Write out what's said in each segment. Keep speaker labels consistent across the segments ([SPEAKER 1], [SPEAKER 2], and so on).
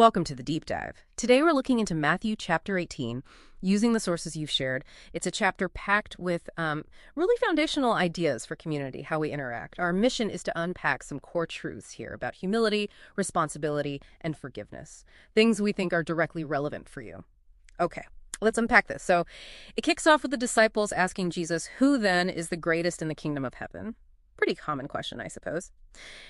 [SPEAKER 1] Welcome to the Deep Dive. Today we're looking into Matthew chapter 18, using the sources you've shared. It's a chapter packed with really foundational ideas for community, how we interact. Our mission is to unpack some core truths here about humility, responsibility, and forgiveness, things we think are directly relevant for you. Okay, let's unpack this. So it kicks off with the disciples asking Jesus, who then is the greatest in the kingdom of heaven? Pretty common question, I suppose.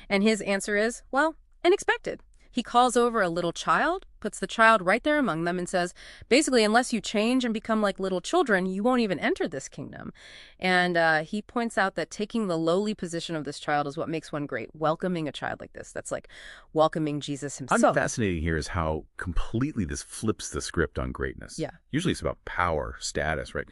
[SPEAKER 1] And his answer is, well, unexpected. He calls over a little child, puts the child right there among them, and says, basically, unless you change and become like little children, you won't even enter this kingdom. And he points out that taking the lowly position of this child is what makes one great. Welcoming a child like this, that's like welcoming Jesus himself.
[SPEAKER 2] I'm fascinating here is how completely this flips the script on greatness.
[SPEAKER 1] Yeah.
[SPEAKER 2] Usually it's about power, status, right?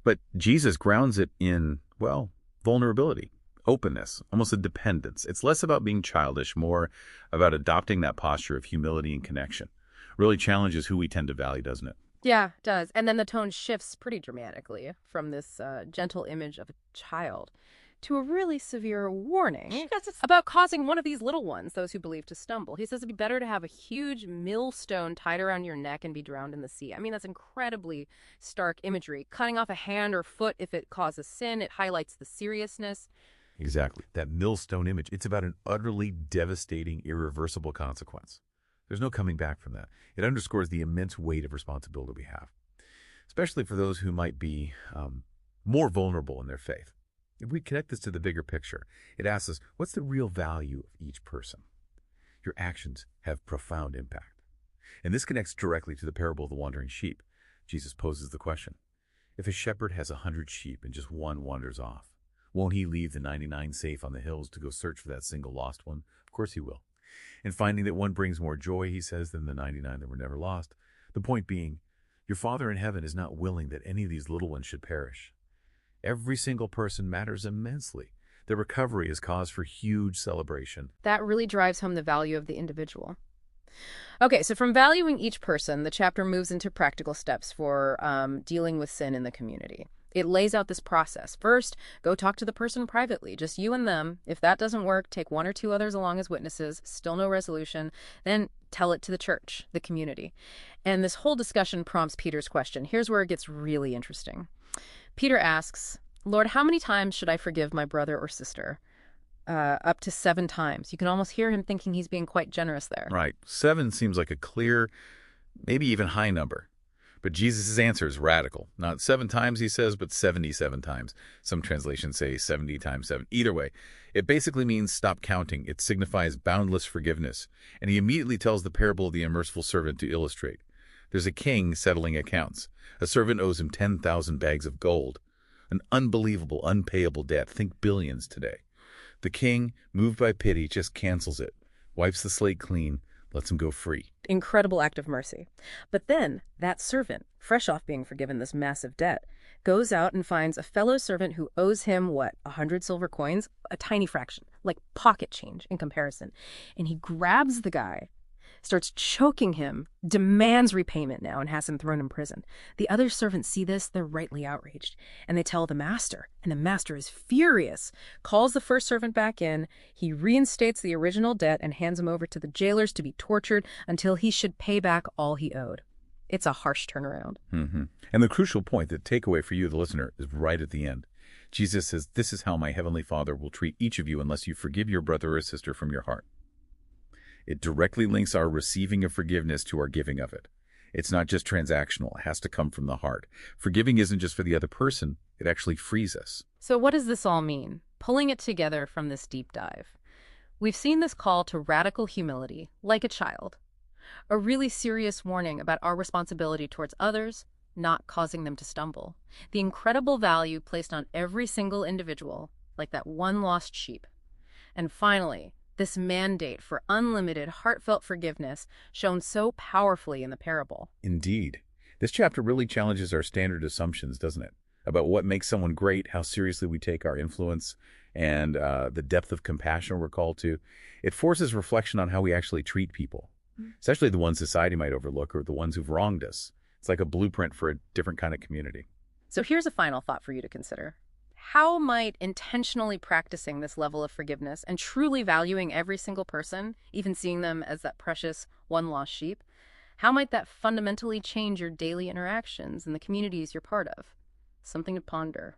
[SPEAKER 2] But Jesus grounds it in, well, vulnerability. Openness, almost a dependence. It's less about being childish, more about adopting that posture of humility and connection. Really challenges who we tend to value, doesn't it?
[SPEAKER 1] Yeah, it does. And then the tone shifts pretty dramatically from this gentle image of a child to a really severe warning about causing one of these little ones, those who believe, to stumble. He says it'd be better to have a huge millstone tied around your neck and be drowned in the sea. I mean, that's incredibly stark imagery. Cutting off a hand or foot if it causes sin, it highlights the seriousness.
[SPEAKER 3] Exactly. That millstone image, it's about an utterly devastating, irreversible consequence. There's no coming back from that. It underscores the immense weight of responsibility we have, especially for those who might be more vulnerable in their faith. If we connect this to the bigger picture, it asks us, what's the real value of each person? Your actions have profound impact. And this connects directly to the parable of the wandering sheep. Jesus poses the question, if a shepherd has 100 sheep and just one wanders off, won't he leave the 99 safe on the hills to go search for that single lost one? Of course he will. And finding that one brings more joy, he says, than the 99 that were never lost. The point being, your Father in heaven is not willing that any of these little ones should perish. Every single person matters immensely. Their recovery is cause for huge celebration.
[SPEAKER 1] That really drives home the value of the individual. Okay, so from valuing each person, the chapter moves into practical steps for dealing with sin in the community. It lays out this process. First, go talk to the person privately, just you and them. If that doesn't work, take one or two others along as witnesses, still no resolution, then tell it to the church, the community. And this whole discussion prompts Peter's question. Here's where it gets really interesting. Peter asks, Lord, how many times should I forgive my brother or sister? Up to 7 times. You can almost hear him thinking he's being quite generous there.
[SPEAKER 2] Right. 7 seems like a clear, maybe even high number. But Jesus' answer is radical. Not 7 times, he says, but 77 times. Some translations say 70 times 7. Either way, it basically means stop counting. It signifies boundless forgiveness. And he immediately tells the parable of the unmerciful servant to illustrate. There's a king settling accounts. A servant owes him 10,000 bags of gold. An unbelievable, unpayable debt. Think billions today. The king, moved by pity, just cancels it, wipes the slate clean, lets him go free.
[SPEAKER 1] Incredible act of mercy. But then that servant, fresh off being forgiven this massive debt, goes out and finds a fellow servant who owes him, 100 silver coins? A tiny fraction, like pocket change in comparison. And he grabs the guy, starts choking him, demands repayment now, and has him thrown in prison. The other servants see this, they're rightly outraged, and they tell the master, and the master is furious, calls the first servant back in, he reinstates the original debt and hands him over to the jailers to be tortured until he should pay back all he owed. It's a harsh turnaround.
[SPEAKER 2] Mm-hmm. And the crucial point, the takeaway for you, the listener, is right at the end. Jesus says, this is how my heavenly Father will treat each of you unless you forgive your brother or sister from your heart. It directly links our receiving of forgiveness to our giving of it. It's not just transactional. It has to come from the heart. Forgiving isn't just for the other person. It actually frees us.
[SPEAKER 1] So what does this all mean? Pulling it together from this deep dive. We've seen this call to radical humility, like a child. A really serious warning about our responsibility towards others, not causing them to stumble. The incredible value placed on every single individual, like that one lost sheep. And finally, this mandate for unlimited, heartfelt forgiveness shown so powerfully in the parable.
[SPEAKER 2] Indeed. This chapter really challenges our standard assumptions, doesn't it? About what makes someone great, how seriously we take our influence, and the depth of compassion we're called to. It forces reflection on how we actually treat people, especially the ones society might overlook or the ones who've wronged us. It's like a blueprint for a different kind of community.
[SPEAKER 1] So here's a final thought for you to consider. How might intentionally practicing this level of forgiveness and truly valuing every single person, even seeing them as that precious one lost sheep, how might that fundamentally change your daily interactions and the communities you're part of? Something to ponder.